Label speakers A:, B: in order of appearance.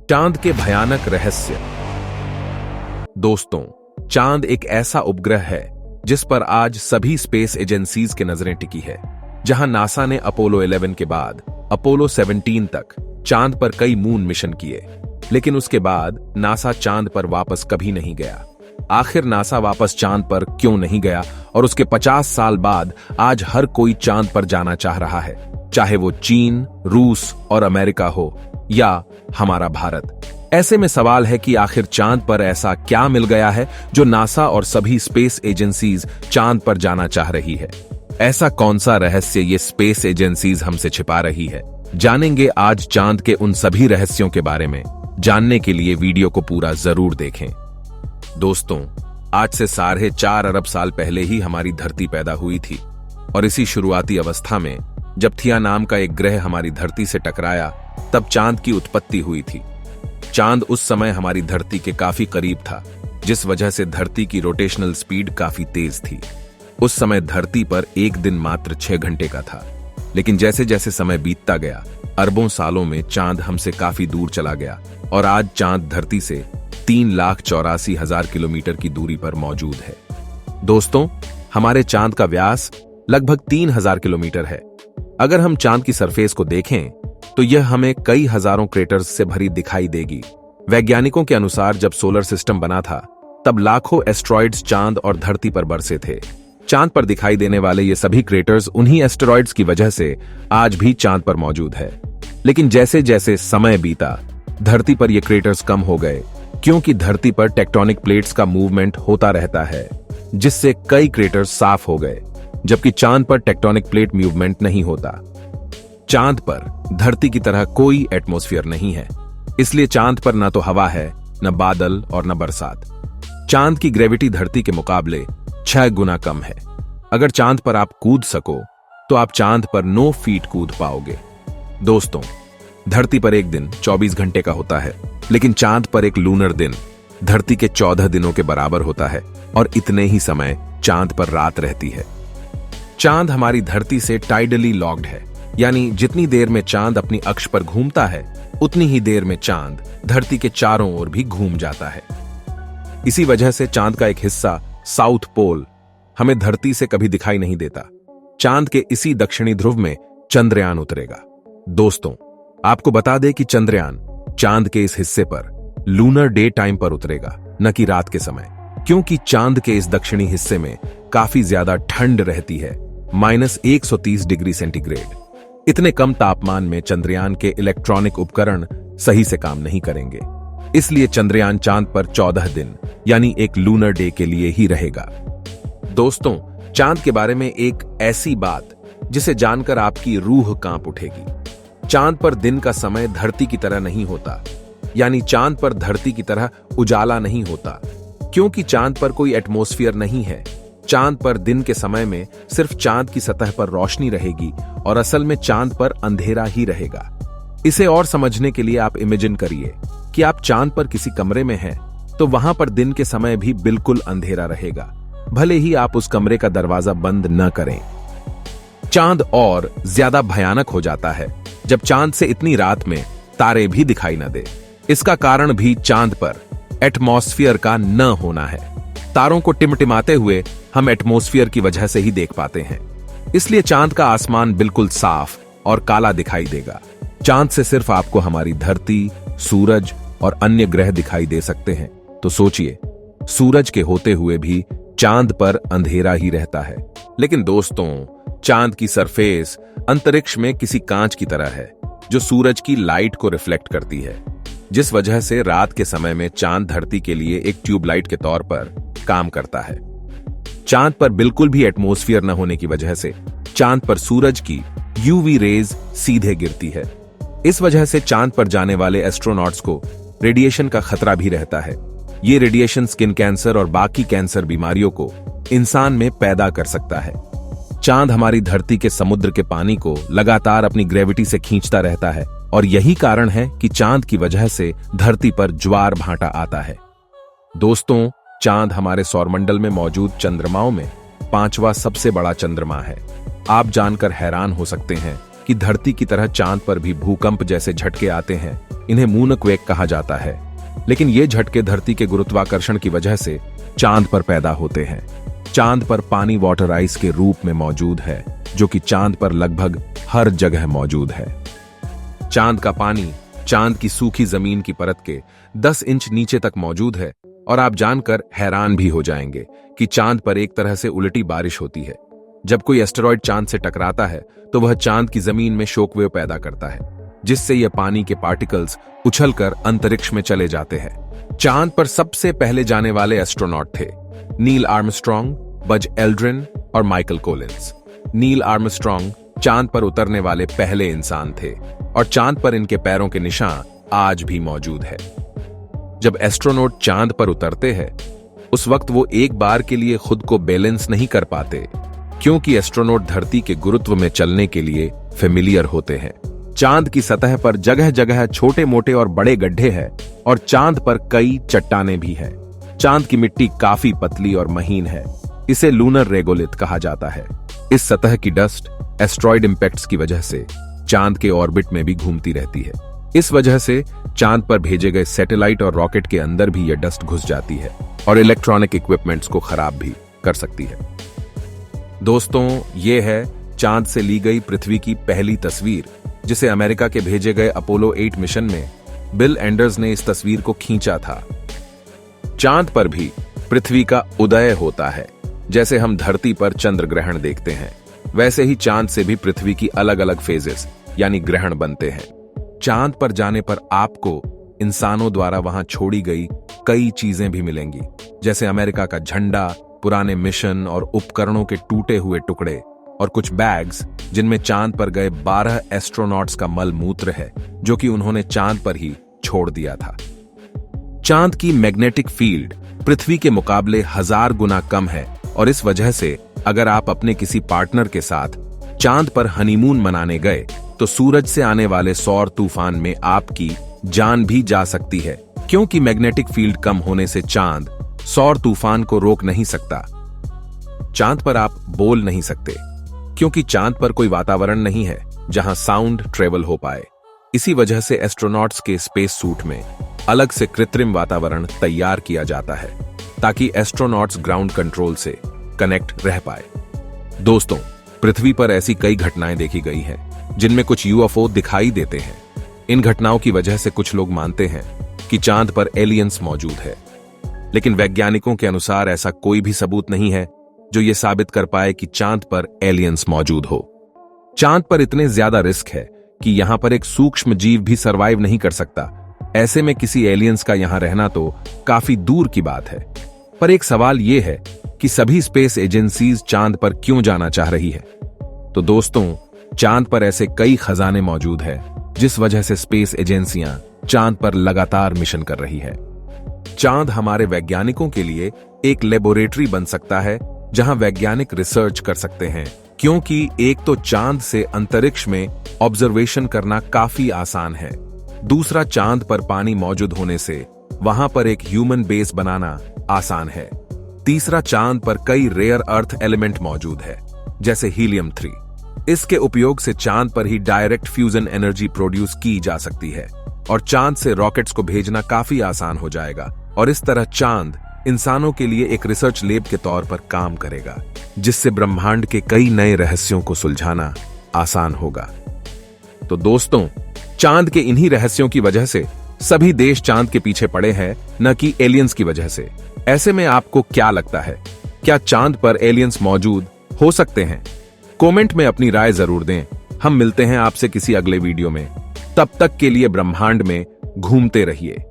A: चांद के भयानक रहस्य। दोस्तों, चांद एक ऐसा उपग्रह है जिस पर आज सभी स्पेस एजेंसीज की नजरें टिकी है। जहां नासा ने अपोलो 11 के बाद अपोलो 17 तक चांद पर कई मून मिशन किए, लेकिन उसके बाद नासा चांद पर वापस कभी नहीं गया। आखिर नासा वापस चांद पर क्यों नहीं गया और उसके 50 साल बाद आज हर कोई चांद पर जाना चाह रहा है, चाहे वो चीन, रूस और अमेरिका हो या हमारा भारत। ऐसे में सवाल है कि आखिर चांद पर ऐसा क्या मिल गया है जो नासा और सभी स्पेस एजेंसीज चांद पर जाना चाह रही है। ऐसा कौन सा रहस्य ये स्पेस एजेंसीज हमसे छिपा रही है, जानेंगे आज चांद के उन सभी रहस्यों के बारे में। जानने के लिए वीडियो को पूरा जरूर देखें। दोस्तों, आज से 4.5 अरब साल पहले ही हमारी धरती पैदा हुई थी और इसी शुरुआती अवस्था में जब थिया नाम का एक ग्रह हमारी धरती से टकराया, तब चांद की उत्पत्ति हुई थी। चांद उस समय हमारी धरती के काफी करीब था, जिस वजह से धरती की रोटेशनल स्पीड काफी तेज थी। उस समय धरती पर एक दिन मात्र 6 घंटे का था, लेकिन जैसे जैसे समय बीतता गया, अरबों सालों में चांद हमसे काफी दूर चला गया और आज चांद धरती से 3,84,000 किलोमीटर की दूरी पर मौजूद है। दोस्तों, हमारे चांद का व्यास लगभग 3,000 किलोमीटर है। अगर हम चांद की सरफेस को देखें तो यह हमें कई हजारों क्रेटर्स से भरी दिखाई देगी। वैज्ञानिकों के अनुसार जब सोलर सिस्टम बना था, तब लाखों एस्टेरॉइड्स चांद और धरती पर बरसे थे। चांद पर दिखाई देने वाले ये सभी क्रेटर्स उन्हीं एस्टेरॉइड्स की वजह से आज भी चांद पर मौजूद है। लेकिन जैसे जैसे समय बीता, धरती पर ये क्रेटर्स कम हो गए, क्योंकि धरती पर टेक्टोनिक प्लेट्स का मूवमेंट होता रहता है, जिससे कई क्रेटर्स साफ हो गए, जबकि चांद पर टेक्टोनिक प्लेट मूवमेंट नहीं होता। चांद पर धरती की तरह कोई एटमॉस्फेयर नहीं है, इसलिए चांद पर न तो हवा है, न बादल और न बरसात। चांद की ग्रेविटी धरती के मुकाबले 6 गुना कम है। अगर चांद पर आप कूद सको तो आप चांद पर 9 फीट कूद पाओगे। दोस्तों, धरती पर एक दिन 24 घंटे का होता है, लेकिन चांद पर एक लूनर दिन धरती के 14 दिनों के बराबर होता है और इतने ही समय चांद पर रात रहती है। चांद हमारी धरती से टाइडली लॉक्ड है, यानी जितनी देर में चांद अपनी अक्ष पर घूमता है, उतनी ही देर में चांद धरती के चारों ओर भी घूम जाता है। इसी वजह से चांद का एक हिस्सा साउथ पोल हमें धरती से कभी दिखाई नहीं देता। चांद के इसी दक्षिणी ध्रुव में चंद्रयान उतरेगा। दोस्तों, आपको बता दें कि चंद्रयान चांद के इस हिस्से पर लूनर डे टाइम पर उतरेगा, न कि रात के समय, क्योंकि चांद के इस दक्षिणी हिस्से में काफी ज्यादा ठंड रहती है, -130 डिग्री सेंटीग्रेड। इतने कम तापमान में चंद्रयान के इलेक्ट्रॉनिक उपकरण सही से काम नहीं करेंगे, इसलिए चंद्रयान चांद पर 14 दिन यानी एक लूनर डे के लिए ही रहेगा। दोस्तों, चांद के बारे में एक ऐसी बात जिसे जानकर आपकी रूह कांप उठेगी। चांद पर दिन का समय धरती की तरह नहीं होता, यानी चांद पर धरती की तरह उजाला नहीं होता, क्योंकि चांद पर कोई एटमॉस्फेयर नहीं है। चांद पर दिन के समय में सिर्फ चांद की सतह पर रोशनी रहेगी और असल में चांद पर अंधेरा ही रहेगा। इसे और समझने के लिए आप इमेजिन करिए कि आप चांद पर किसी कमरे में हैं, तो वहां पर दिन के समय भी बिल्कुल अंधेरा रहेगा, भले ही आप उस कमरे का दरवाजा बंद न करें। चांद और ज्यादा भयानक हो जाता है जब चांद से इतनी रात में तारे भी दिखाई न दे। इसका कारण भी चांद पर एटमॉस्फेयर का न होना है। तारों को टिमटिमाते हुए हम एटमॉस्फेयर की वजह से ही देख पाते हैं, इसलिए चांद का आसमान बिल्कुल साफ और काला दिखाई देगा। चांद से सिर्फ आपको हमारी धरती, सूरज और अन्य ग्रह दिखाई दे सकते हैं। तो सोचिए, सूरज के होते हुए भी चांद पर अंधेरा ही रहता है। लेकिन दोस्तों, चांद की सरफेस अंतरिक्ष में किसी कांच की तरह है जो सूरज की लाइट को रिफ्लेक्ट करती है, जिस वजह से रात के समय में चांद धरती के लिए एक ट्यूबलाइट के तौर पर काम करता है। चांद पर बिल्कुल भी एटमॉस्फेयर न होने की वजह से चांद पर सूरज की यूवी रेज सीधे गिरती है। इस वजह से चांद पर जाने वाले एस्ट्रोनॉट्स को रेडिएशन का खतरा भी रहता है। ये रेडिएशन स्किन कैंसर और बाकी कैंसर बीमारियों को इंसान में पैदा कर सकता है। चांद हमारी धरती के समुद्र के पानी को लगातार अपनी ग्रेविटी से खींचता रहता है और यही कारण है कि चांद की वजह से धरती पर ज्वार भाटा आता है। दोस्तों, चांद हमारे सौरमंडल में मौजूद चंद्रमाओं में 5वां सबसे बड़ा चंद्रमा है। आप जानकर हैरान हो सकते हैं कि धरती की तरह चांद पर भी भूकंप जैसे झटके आते हैं। इन्हें मूनक्वेक कहा जाता है, लेकिन ये झटके धरती के गुरुत्वाकर्षण की वजह से चांद पर पैदा होते हैं। चांद पर पानी वाटर आइस के रूप में मौजूद है, जो कि चांद पर लगभग हर जगह मौजूद है। चांद का पानी चांद की सूखी जमीन की परत के 10 इंच नीचे तक मौजूद है, और आप जानकर हैरान भी हो जाएंगे कि चांद पर एक तरह से उल्टी बारिश होती है। जब कोई एस्टेरॉयड चांद से टकराता है तो वह चांद की जमीन में शॉकवेव पैदा करता है, जिससे यह पानी के पार्टिकल्स उछलकर अंतरिक्ष में चले जाते हैं। चांद पर सबसे पहले जाने वाले एस्ट्रोनॉट थे नील आर्मस्ट्रॉन्ग, बज एल्ड्रिन और माइकल कोलिंस। नील आर्मस्ट्रॉन्ग चांद पर उतरने वाले पहले इंसान थे, और चांद पर इनके पैरों के निशान आज भी मौजूद है। जब एस्ट्रोनॉट चांद पर उतरते हैं, उस वक्त वो एक बार के लिए खुद को बैलेंस नहीं कर पाते, क्योंकि एस्ट्रोनॉट धरती के गुरुत्व में चलने के लिए फेमिलियर होते हैं। चांद की सतह पर जगह जगह छोटे मोटे और बड़े गड्ढे हैं, और चांद पर कई चट्टानें भी हैं। चांद की मिट्टी काफी पतली और महीन है। इसे लूनर रेगोलिथ कहा जाता है। इस सतह की डस्ट एस्ट्रॉयड इंपैक्ट्स की वजह से चांद के ऑर्बिट में भी घूमती रहती है। इस वजह से चांद पर भेजे गए सैटेलाइट और रॉकेट के अंदर भी यह डस्ट घुस जाती है और इलेक्ट्रॉनिक इक्विपमेंट्स को खराब भी कर सकती है। दोस्तों, ये है चांद से ली गई पृथ्वी की पहली तस्वीर, जिसे अमेरिका के भेजे गए अपोलो 8 मिशन में बिल एंडर्स ने इस तस्वीर को खींचा था। चांद पर भी पृथ्वी का उदय होता है। जैसे हम धरती पर चंद्र ग्रहण देखते हैं, वैसे ही चांद से भी पृथ्वी की अलग अलग फेजेस यानी ग्रहण बनते हैं। चांद पर जाने पर आपको इंसानों द्वारा वहां छोड़ी गई कई चीजें भी मिलेंगी, जैसे अमेरिका का झंडा, पुराने मिशन और उपकरणों के टूटे हुए टुकड़े, और कुछ बैग्स जिनमें चांद पर गए 12 एस्ट्रोनॉट्स का मल मूत्र है, जो कि उन्होंने चांद पर ही छोड़ दिया था। चांद की मैग्नेटिक फील्ड पृथ्वी के मुकाबले 1000 गुना कम है, और इस वजह से अगर आप अपने किसी पार्टनर के साथ चांद पर हनीमून मनाने गए तो सूरज से आने वाले सौर तूफान में आपकी जान भी जा सकती है, क्योंकि मैग्नेटिक फील्ड कम होने से चांद सौर तूफान को रोक नहीं सकता। चांद पर आप बोल नहीं सकते, क्योंकि चांद पर कोई वातावरण नहीं है जहां साउंड ट्रेवल हो पाए। इसी वजह से एस्ट्रोनॉट्स के स्पेस सूट में अलग से कृत्रिम वातावरण तैयार किया जाता है, ताकि एस्ट्रोनॉट्स ग्राउंड कंट्रोल से कनेक्ट रह पाए। दोस्तों, पृथ्वी पर ऐसी कई घटनाएं देखी गई हैं जिनमें कुछ यूएफओ दिखाई देते हैं। इन घटनाओं की वजह से कुछ लोग मानते हैं कि चांद पर एलियंस मौजूद है, लेकिन वैज्ञानिकों के अनुसार ऐसा कोई भी सबूत नहीं है जो ये साबित कर पाए कि चांद पर एलियंस मौजूद हो। चांद पर इतने ज्यादा रिस्क है कि यहां पर एक सूक्ष्म जीव भी सरवाइव नहीं कर सकता। ऐसे में किसी एलियंस का यहां रहना तो काफी दूर की बात है। पर एक सवाल यह है कि सभी स्पेस एजेंसीज चांद पर क्यों जाना चाह रही है? तो दोस्तों, चांद पर ऐसे कई खजाने मौजूद हैं जिस वजह से स्पेस एजेंसियां चांद पर लगातार मिशन कर रही है। चांद हमारे वैज्ञानिकों के लिए एक लेबोरेटरी बन सकता है जहां वैज्ञानिक रिसर्च कर सकते हैं, क्योंकि एक तो चांद से अंतरिक्ष में ऑब्जर्वेशन करना काफी आसान है, दूसरा चांद पर पानी मौजूद होने से वहां पर एक ह्यूमन बेस बनाना आसान है, तीसरा चांद पर कई रेयर अर्थ एलिमेंट मौजूद है जैसे हीलियम 3। इसके उपयोग से चांद पर ही डायरेक्ट फ्यूजन एनर्जी प्रोड्यूस की जा सकती है, और चांद से रॉकेट्स को भेजना काफी आसान हो जाएगा, और इस तरह चांद इंसानों के लिए एक रिसर्च लैब के तौर पर काम करेगा, जिससे ब्रह्मांड के कई नए रहस्यों को सुलझाना आसान होगा। तो दोस्तों, चांद के इन्हीं रहस्यों की वजह से सभी देश चांद के पीछे पड़े हैं, न कि एलियंस की वजह से। ऐसे में आपको क्या लगता है, क्या चांद पर एलियंस मौजूद हो सकते हैं? कमेंट में अपनी राय जरूर दें। हम मिलते हैं आपसे किसी अगले वीडियो में। तब तक के लिए ब्रह्मांड में घूमते रहिए।